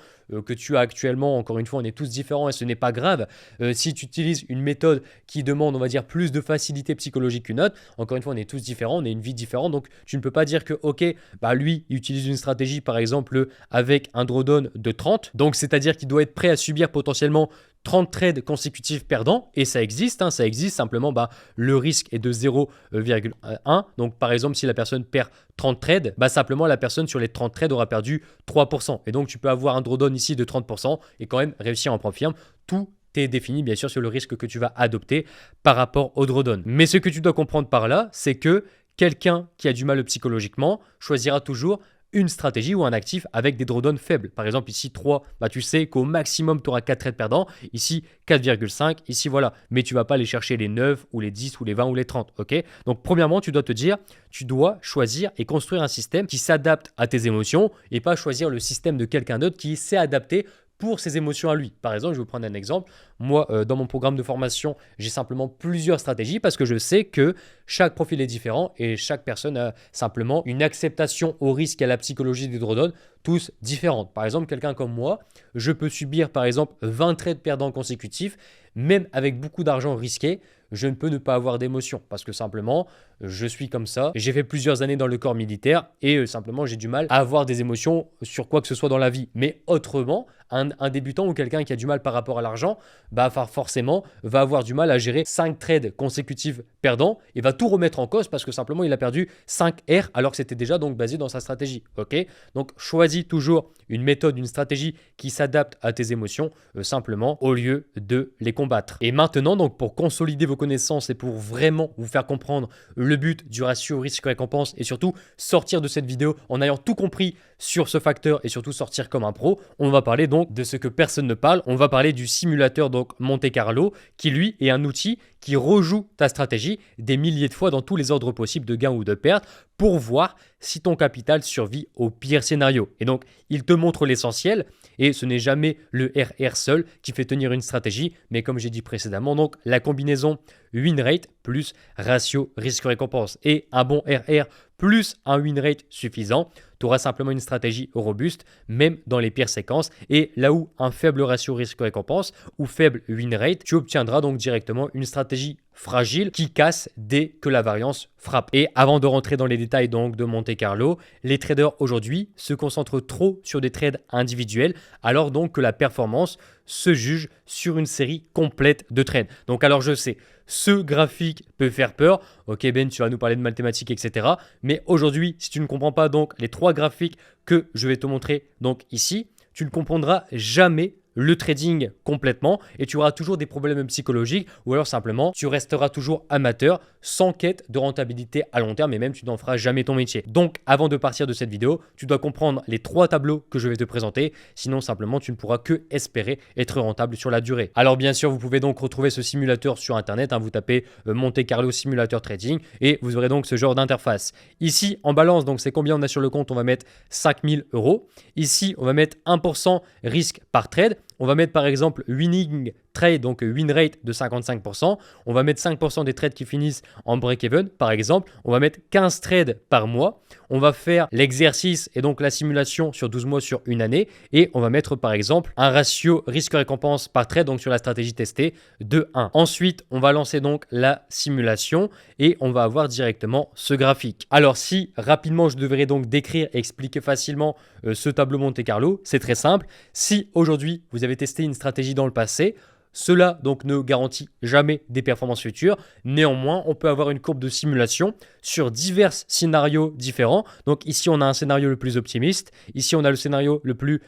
Speaker 1: que tu as actuellement, encore une fois, on est tous différents et ce n'est pas grave. Si tu utilises une méthode qui demande, on va dire, plus de facilité psychologique qu'une autre, encore une fois, on est tous différents, on a une vie différente. Donc, tu ne peux pas dire que, ok, bah lui, il utilise une stratégie, par exemple, avec un drawdown de 30. Donc, c'est-à-dire qu'il doit être prêt à subir potentiellement 30 trades consécutifs perdants, et ça existe, ça existe, simplement bah, le risque est de 0,1, donc par exemple si la personne perd 30 trades, bah, simplement la personne sur les 30 trades aura perdu 3%, et donc tu peux avoir un drawdown ici de 30% et quand même réussir en prop firme, tout est défini bien sûr sur le risque que tu vas adopter par rapport au drawdown. Mais ce que tu dois comprendre par là, c'est que quelqu'un qui a du mal psychologiquement choisira toujours une stratégie ou un actif avec des drawdowns faibles. Par exemple, ici 3, bah, tu sais qu'au maximum, tu auras 4 trades perdants. Ici, 4,5. Ici, voilà. Mais tu ne vas pas aller chercher les 9 ou les 10 ou les 20 ou les 30. Ok? Donc, premièrement, tu dois te dire, tu dois choisir et construire un système qui s'adapte à tes émotions et pas choisir le système de quelqu'un d'autre qui s'est adapté pour ses émotions à lui. Par exemple, je vais vous prendre un exemple. Moi, dans mon programme de formation, j'ai simplement plusieurs stratégies parce que je sais que chaque profil est différent et chaque personne a simplement une acceptation au risque et à la psychologie du drawdown tous différentes. Par exemple, quelqu'un comme moi, je peux subir par exemple 20 trades perdants consécutifs, même avec beaucoup d'argent risqué. Je ne peux ne pas avoir d'émotion parce que simplement, je suis comme ça. J'ai fait plusieurs années dans le corps militaire et simplement, j'ai du mal à avoir des émotions sur quoi que ce soit dans la vie. Mais autrement, un débutant ou quelqu'un qui a du mal par rapport à l'argent, bah forcément, va avoir du mal à gérer 5 trades consécutifs perdants et va tout remettre en cause parce que simplement, il a perdu 5 R alors que c'était déjà donc basé dans sa stratégie. Ok, donc, choisis toujours une méthode, une stratégie qui s'adapte à tes émotions simplement au lieu de les combattre. Et maintenant, donc, pour consolider vos connaissances et pour vraiment vous faire comprendre le but du ratio risque-récompense et surtout sortir de cette vidéo en ayant tout compris sur ce facteur et surtout sortir comme un pro, on va parler donc de ce que personne ne parle. On va parler du simulateur donc Monte Carlo qui lui est un outil qui rejoue ta stratégie des milliers de fois dans tous les ordres possibles de gains ou de pertes pour voir si ton capital survit au pire scénario. Et donc, il te montre l'essentiel et ce n'est jamais le RR seul qui fait tenir une stratégie, mais comme j'ai dit précédemment, donc la combinaison win rate plus ratio risque-récompense et un bon RR plus un win rate suffisant, tu auras simplement une stratégie robuste, même dans les pires séquences. Et là où un faible ratio risque-récompense ou faible win rate, tu obtiendras donc directement une stratégie fragile qui casse dès que la variance frappe. Et avant de rentrer dans les détails donc de Monte Carlo, les traders aujourd'hui se concentrent trop sur des trades individuels, alors donc que la performance se juge sur une série complète de trades. Donc alors je sais, ce graphique peut faire peur. Ok Ben, tu vas nous parler de mathématiques, etc. Mais aujourd'hui, si tu ne comprends pas donc les 3 graphiques que je vais te montrer donc ici, tu ne comprendras jamais le trading complètement et tu auras toujours des problèmes psychologiques ou alors simplement tu resteras toujours amateur sans quête de rentabilité à long terme et même tu n'en feras jamais ton métier. Donc avant de partir de cette vidéo, tu dois comprendre les 3 tableaux que je vais te présenter, sinon simplement tu ne pourras que espérer être rentable sur la durée. Alors bien sûr, vous pouvez donc retrouver ce simulateur sur internet, vous tapez Monte Carlo simulateur trading et vous aurez donc ce genre d'interface. Ici en balance, donc c'est combien on a sur le compte, on va mettre 5000 €. Ici on va mettre 1% risque par trade. On va mettre par exemple winning trade, donc win rate de 55%. On va mettre 5% des trades qui finissent en break-even, par exemple. On va mettre 15 trades par mois. On va faire l'exercice et donc la simulation sur 12 mois, sur une année. Et on va mettre par exemple un ratio risque-récompense par trade, donc sur la stratégie testée, de 1. Ensuite, on va lancer donc la simulation et on va avoir directement ce graphique. Alors si rapidement je devrais donc décrire et expliquer facilement ce tableau Monte Carlo, c'est très simple. Si aujourd'hui vous avez testé une stratégie dans le passé, cela donc ne garantit jamais des performances futures. Néanmoins, on peut avoir une courbe de simulation sur divers scénarios différents. Donc ici, on a un scénario le plus optimiste. Ici, on a le scénario le plus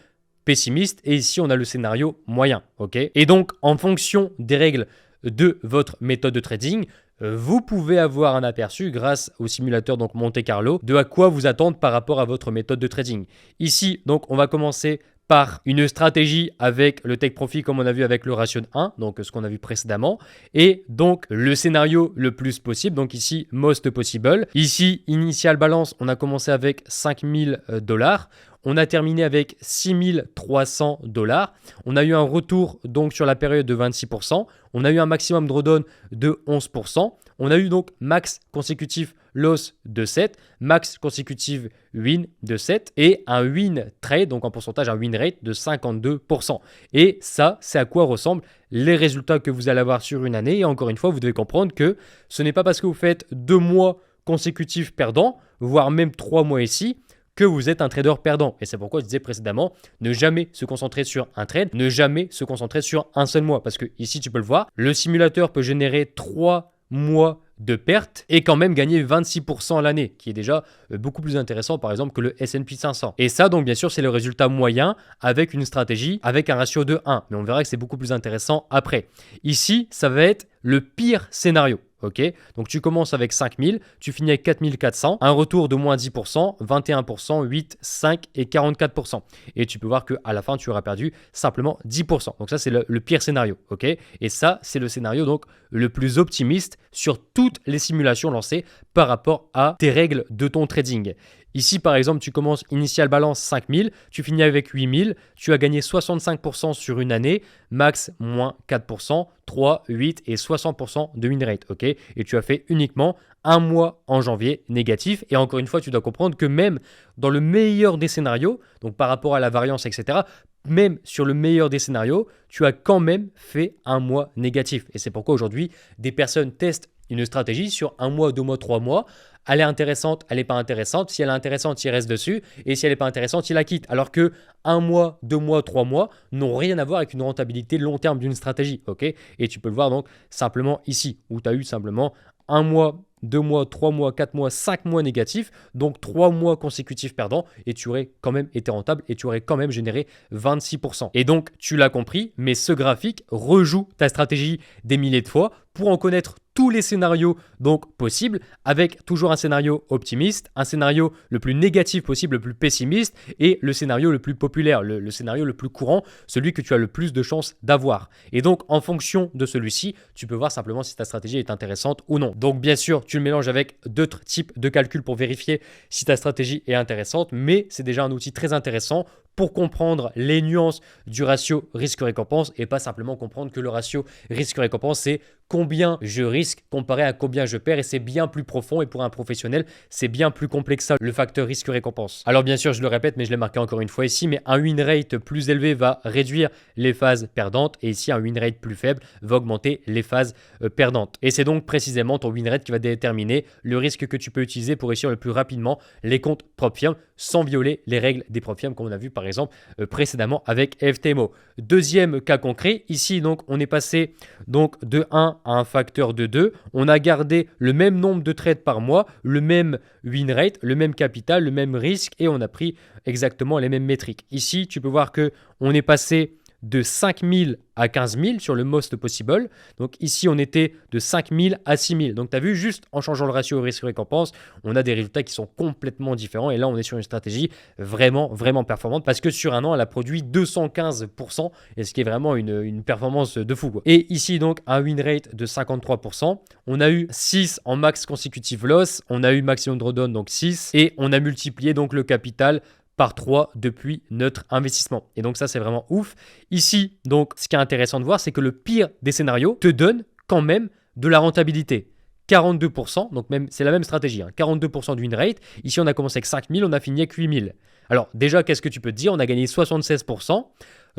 Speaker 1: pessimiste. Et ici, on a le scénario moyen. Okay, et donc, en fonction des règles de votre méthode de trading, vous pouvez avoir un aperçu grâce au simulateur donc Monte Carlo de à quoi vous attendre par rapport à votre méthode de trading. Ici, donc, on va commencer par une stratégie avec le take profit comme on a vu avec le ratio de 1, donc ce qu'on a vu précédemment, et donc le scénario le plus possible, donc ici most possible. Ici, initial balance, on a commencé avec 5000 $. On a terminé avec 6300 $. On a eu un retour donc sur la période de 26%. On a eu un maximum drawdown de 11%. On a eu donc max consécutif loss de 7, max consécutive win de 7 et un win trade, donc en pourcentage, un win rate de 52%. Et ça, c'est à quoi ressemblent les résultats que vous allez avoir sur une année. Et encore une fois, vous devez comprendre que ce n'est pas parce que vous faites 2 mois consécutifs perdants, voire même 3 mois ici, que vous êtes un trader perdant. Et c'est pourquoi je disais précédemment, ne jamais se concentrer sur un trade, ne jamais se concentrer sur un seul mois. Parce que ici, tu peux le voir, le simulateur peut générer 3 mois de perte et quand même gagner 26% à l'année, qui est déjà beaucoup plus intéressant par exemple que le S&P 500. Et ça donc bien sûr c'est le résultat moyen avec une stratégie avec un ratio de 1, mais on verra que c'est beaucoup plus intéressant après. Ici ça va être le pire scénario. Ok, donc tu commences avec 5000, tu finis avec 4400, un retour de moins 10%, 21%, 8, 5 et 44%. Et tu peux voir qu'à la fin, tu auras perdu simplement 10%. Donc ça, c'est le pire scénario. Ok, et ça, c'est le scénario donc le plus optimiste sur toutes les simulations lancées par rapport à tes règles de ton trading. Ici, par exemple, tu commences initial balance 5000, tu finis avec 8000, tu as gagné 65% sur une année, max moins 4%, 3, 8 et 60% de win rate, ok? Et tu as fait uniquement un mois en janvier négatif. Et encore une fois, tu dois comprendre que même dans le meilleur des scénarios, donc par rapport à la variance, etc., même sur le meilleur des scénarios, tu as quand même fait un mois négatif. Et c'est pourquoi aujourd'hui, des personnes testent une stratégie sur un mois, 2 mois, 3 mois. Elle est intéressante, elle n'est pas intéressante. Si elle est intéressante, il reste dessus. Et si elle n'est pas intéressante, il la quitte. Alors que 1 mois, 2 mois, 3 mois n'ont rien à voir avec une rentabilité long terme d'une stratégie. Ok, et tu peux le voir donc simplement ici, où tu as eu simplement 1 mois, 2 mois, 3 mois, 4 mois, 5 mois négatifs, donc 3 mois consécutifs perdants, et tu aurais quand même été rentable et tu aurais quand même généré 26%. Et donc, tu l'as compris, mais ce graphique rejoue ta stratégie des milliers de fois pour en connaître tous les scénarios donc possibles, avec toujours un scénario optimiste, un scénario le plus négatif possible, le plus pessimiste, et le scénario le plus populaire, le scénario le plus courant, celui que tu as le plus de chances d'avoir. Et donc, en fonction de celui-ci, tu peux voir simplement si ta stratégie est intéressante ou non. Donc, bien sûr, tu le mélanges avec d'autres types de calculs pour vérifier si ta stratégie est intéressante, mais c'est déjà un outil très intéressant pour comprendre les nuances du ratio risque-récompense et pas simplement comprendre que le ratio risque-récompense, c'est combien je risque comparé à combien je perds, et c'est bien plus profond, et pour un professionnel, c'est bien plus complexe ça, le facteur risque-récompense. Alors bien sûr, je le répète, mais je l'ai marqué encore une fois ici, mais un win rate plus élevé va réduire les phases perdantes, et ici un win rate plus faible va augmenter les phases perdantes. Et c'est donc précisément ton win rate qui va déterminer le risque que tu peux utiliser pour réussir le plus rapidement les comptes propres firmes sans violer les règles des propres firmes, comme on a vu par exemple précédemment avec FTMO. Deuxième cas concret, ici donc on est passé donc de 1 à un facteur de 2, on a gardé le même nombre de trades par mois, le même win rate, le même capital, le même risque, et on a pris exactement les mêmes métriques. Ici, tu peux voir que on est passé de 5000 à 15 000 sur le most possible. Donc ici, on était de 5 000 à 6 000. Donc tu as vu, juste en changeant le ratio risque-récompense, on a des résultats qui sont complètement différents. Et là, on est sur une stratégie vraiment, vraiment performante parce que sur un an, elle a produit 215%, et ce qui est vraiment une performance de fou, quoi. Et ici, donc, un win rate de 53%. On a eu 6 en max consécutive loss. On a eu maximum drawdown, donc 6. Et on a multiplié donc le capital par 3 depuis notre investissement. Et donc ça, c'est vraiment ouf. Ici, donc, ce qui est intéressant de voir, c'est que le pire des scénarios te donne quand même de la rentabilité. 42%, donc même, c'est la même stratégie, hein, 42% de win rate. Ici, on a commencé avec 5000, on a fini avec 8000. Alors déjà, qu'est-ce que tu peux te dire? On a gagné 76%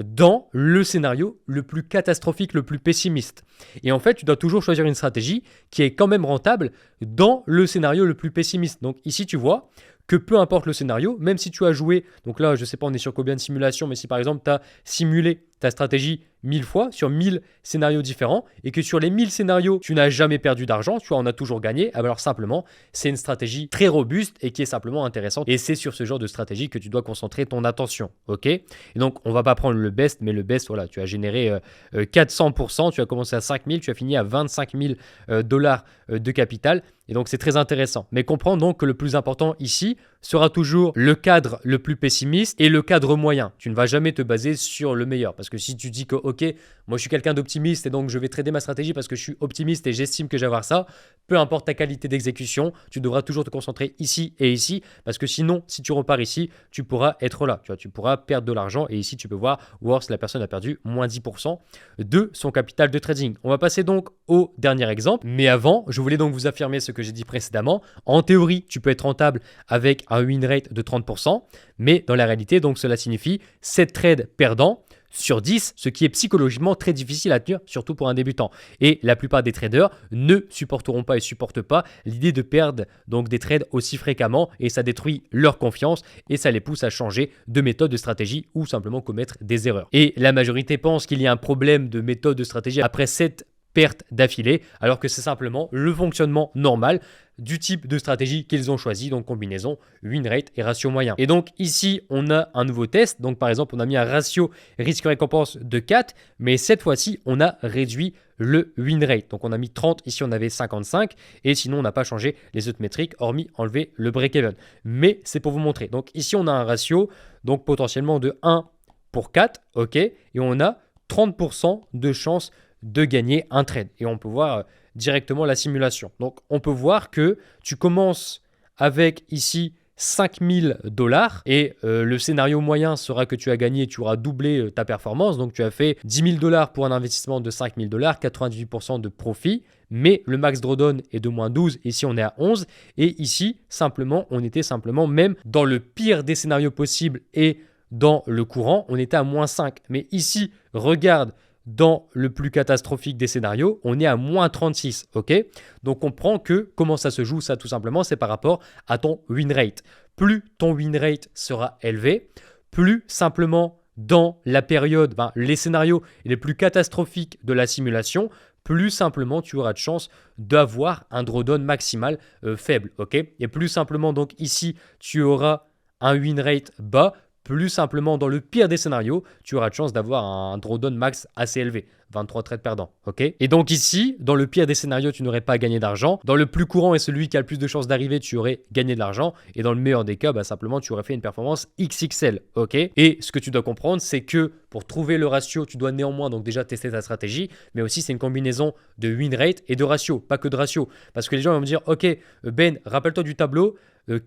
Speaker 1: dans le scénario le plus catastrophique, le plus pessimiste. Et en fait, tu dois toujours choisir une stratégie qui est quand même rentable dans le scénario le plus pessimiste. Donc ici, tu vois que peu importe le scénario, même si tu as joué, donc là, je ne sais pas on est sur combien de simulations, mais si par exemple tu as simulé ta stratégie 1000 fois sur 1000 scénarios différents et que sur les 1000 scénarios, tu n'as jamais perdu d'argent, tu vois, on a toujours gagné, alors simplement, c'est une stratégie très robuste et qui est simplement intéressante. Et c'est sur ce genre de stratégie que tu dois concentrer ton attention, ok? Et donc, on ne va pas prendre le best, mais le best, voilà, tu as généré 400%, tu as commencé à 5000, tu as fini à 25 000 dollars de capital. Et donc, c'est très intéressant. Mais comprends donc que le plus important ici sera toujours le cadre le plus pessimiste et le cadre moyen. Tu ne vas jamais te baser sur le meilleur. Parce que si tu dis que, ok, moi je suis quelqu'un d'optimiste et donc je vais trader ma stratégie parce que je suis optimiste et j'estime que je vais avoir ça, peu importe ta qualité d'exécution, tu devras toujours te concentrer ici et ici. Parce que sinon, si tu repars ici, tu pourras être là. Tu vois, tu pourras perdre de l'argent. Et ici, tu peux voir, worse, la personne a perdu moins 10% de son capital de trading. On va passer donc au dernier exemple. Mais avant, je voulais donc vous affirmer ce que j'ai dit précédemment. En théorie, tu peux être rentable avec un win rate de 30%, mais dans la réalité, donc cela signifie 7 trades perdants sur 10, ce qui est psychologiquement très difficile à tenir, surtout pour un débutant. Et la plupart des traders ne supporteront pas et supportent pas l'idée de perdre donc des trades aussi fréquemment, et ça détruit leur confiance et ça les pousse à changer de méthode, de stratégie ou simplement commettre des erreurs. Et la majorité pense qu'il y a un problème de méthode, de stratégie après cette perte d'affilée, alors que c'est simplement le fonctionnement normal du type de stratégie qu'ils ont choisi, donc combinaison win rate et ratio moyen. Et donc ici, on a un nouveau test. Donc par exemple, on a mis un ratio risque-récompense de 4, mais cette fois-ci, on a réduit le win rate. Donc on a mis 30, ici on avait 55, et sinon on n'a pas changé les autres métriques, hormis enlever le break-even. Mais c'est pour vous montrer. Donc ici, on a un ratio donc potentiellement de 1 pour 4, ok, et on a 30% de chance de gagner un trade. Et on peut voir directement la simulation. Donc, on peut voir que tu commences avec ici 5000 dollars et le scénario moyen sera que tu as gagné, tu auras doublé ta performance. Donc, tu as fait 10 000 dollars pour un investissement de 5000 dollars, 98% de profit. Mais le max drawdown est de moins 12. Ici, on est à 11. Et ici, simplement, on était simplement même dans le pire des scénarios possibles et dans le courant, on était à moins 5. Mais ici, regarde, dans le plus catastrophique des scénarios, on est à moins 36, ok? Donc, on comprend que comment ça se joue, ça tout simplement, c'est par rapport à ton win rate. Plus ton win rate sera élevé, plus simplement dans la période, les scénarios les plus catastrophiques de la simulation, plus simplement tu auras de chance d'avoir un drawdown maximal faible, ok? Et plus simplement, donc ici, tu auras un win rate bas, plus simplement, dans le pire des scénarios, tu auras de chance d'avoir un drawdown max assez élevé. 23 trades perdants, ok? Et donc ici, dans le pire des scénarios, tu n'aurais pas gagné d'argent. Dans le plus courant et celui qui a le plus de chances d'arriver, tu aurais gagné de l'argent. Et dans le meilleur des cas, simplement, tu aurais fait une performance XXL, ok? Et ce que tu dois comprendre, c'est que pour trouver le ratio, tu dois néanmoins donc déjà tester ta stratégie, mais aussi c'est une combinaison de win rate et de ratio, pas que de ratio. Parce que les gens vont me dire, ok, Ben, rappelle-toi du tableau,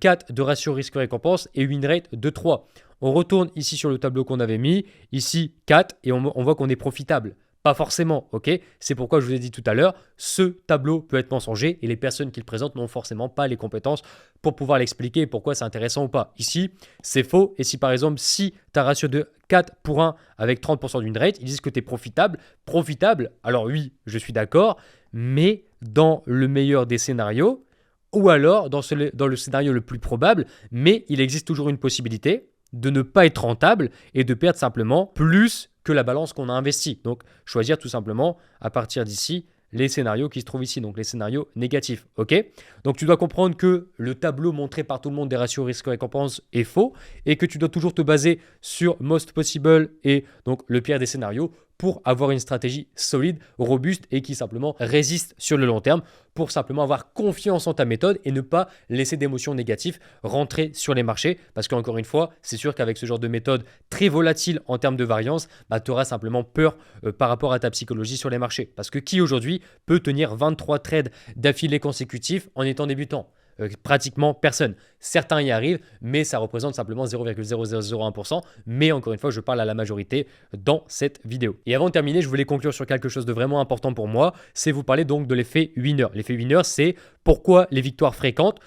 Speaker 1: 4 de ratio risque-récompense et win rate de 3. On retourne ici sur le tableau qu'on avait mis, ici 4, et on voit qu'on est profitable. Pas forcément, ok? C'est pourquoi je vous ai dit tout à l'heure, ce tableau peut être mensonger et les personnes qui le présentent n'ont forcément pas les compétences pour pouvoir l'expliquer et pourquoi c'est intéressant ou pas. Ici, c'est faux. Et si par exemple, si tu as un ratio de 4 pour 1 avec 30% d'une rate, ils disent que tu es profitable. Profitable, alors oui, je suis d'accord, mais dans le meilleur des scénarios, ou alors dans le scénario le plus probable, mais il existe toujours une possibilité de ne pas être rentable et de perdre simplement plus que la balance qu'on a investie. Donc, choisir tout simplement à partir d'ici les scénarios qui se trouvent ici, donc les scénarios négatifs. Ok? Donc, tu dois comprendre que le tableau montré par tout le monde des ratios risque-récompense est faux et que tu dois toujours te baser sur most possible et donc le pire des scénarios pour avoir une stratégie solide, robuste et qui simplement résiste sur le long terme pour simplement avoir confiance en ta méthode et ne pas laisser d'émotions négatives rentrer sur les marchés. Parce qu'encore une fois, c'est sûr qu'avec ce genre de méthode très volatile en termes de variance, tu auras simplement peur par rapport à ta psychologie sur les marchés. Parce que qui aujourd'hui peut tenir 23 trades d'affilée consécutifs en étant débutant? Pratiquement personne. Certains y arrivent, mais ça représente simplement 0,0001%. Mais encore une fois, je parle à la majorité dans cette vidéo. Et avant de terminer, je voulais conclure sur quelque chose de vraiment important pour moi, c'est vous parler donc de l'effet winner. L'effet winner, c'est pourquoi les victoires fréquentes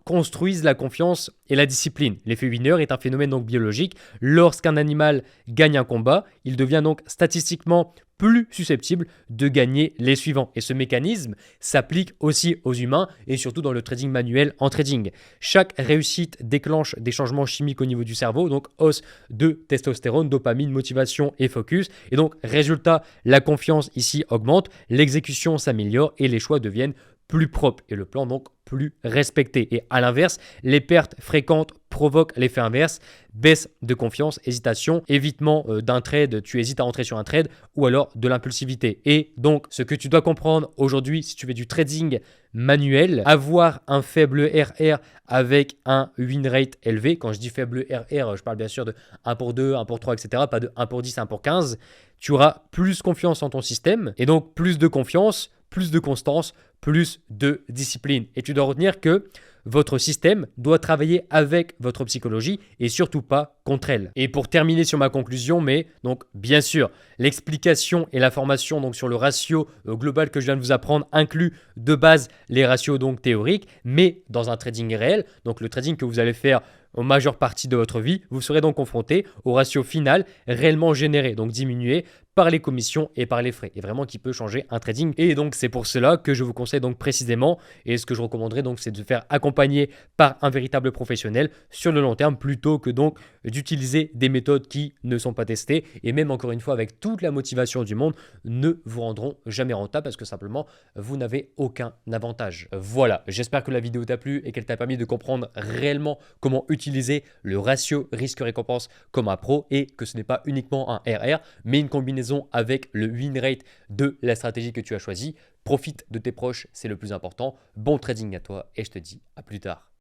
Speaker 1: construisent la confiance et la discipline. L'effet winner est un phénomène donc biologique. Lorsqu'un animal gagne un combat, il devient donc statistiquement plus susceptible de gagner les suivants. Et ce mécanisme s'applique aussi aux humains et surtout dans le trading manuel en trading. Chaque réussite déclenche des changements chimiques au niveau du cerveau, donc hausse de testostérone, dopamine, motivation et focus. Et donc, résultat, la confiance ici augmente, l'exécution s'améliore et les choix deviennent plus propre et le plan donc plus respecté. Et à l'inverse, les pertes fréquentes provoquent l'effet inverse, baisse de confiance, hésitation, évitement d'un trade, tu hésites à entrer sur un trade ou alors de l'impulsivité. Et donc, ce que tu dois comprendre aujourd'hui, si tu fais du trading manuel, avoir un faible RR avec un win rate élevé, quand je dis faible RR, je parle bien sûr de 1 pour 2, 1 pour 3, etc., pas de 1 pour 10, 1 pour 15, tu auras plus confiance en ton système et donc plus de confiance, plus de constance, plus de discipline. Et tu dois retenir que votre système doit travailler avec votre psychologie et surtout pas contre elle. Et pour terminer sur ma conclusion, mais donc bien sûr, l'explication et la formation donc sur le ratio global que je viens de vous apprendre inclut de base les ratios donc théoriques, mais dans un trading réel, donc le trading que vous allez faire en majeure partie de votre vie, vous serez donc confronté au ratio final réellement généré, donc diminué par les commissions et par les frais, et vraiment qui peut changer un trading. Et donc c'est pour cela que je vous conseille donc précisément, et ce que je recommanderais donc c'est de faire accompagner par un véritable professionnel sur le long terme plutôt que donc d'utiliser des méthodes qui ne sont pas testées et même encore une fois avec toute la motivation du monde ne vous rendront jamais rentable parce que simplement vous n'avez aucun avantage. Voilà, j'espère que la vidéo t'a plu et qu'elle t'a permis de comprendre réellement comment utiliser le ratio risque-récompense comme un pro et que ce n'est pas uniquement un RR mais une combinaison avec le win rate de la stratégie que tu as choisie. Profite de tes proches, c'est le plus important. Bon trading à toi et je te dis à plus tard.